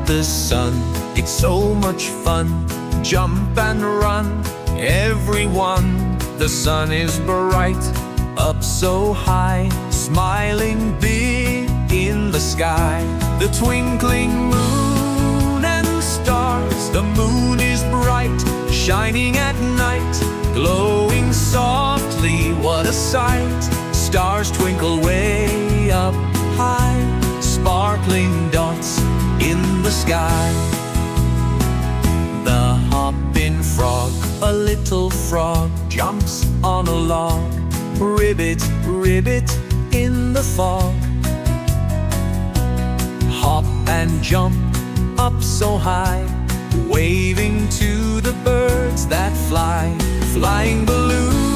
the sun. It's so much fun, jump and run, everyone. The sun is bright, up so high, smiling big in the sky. The twinkling moon and stars, the moon is bright, shining at night, glowing softly, what a sight. Stars twinkle way up high, sparkling dots in the sky. The hopping frog, a little frog, jumps on a log, ribbit, ribbit in the fog. Hop and jump up so high, waving to the birds that fly. Flying balloons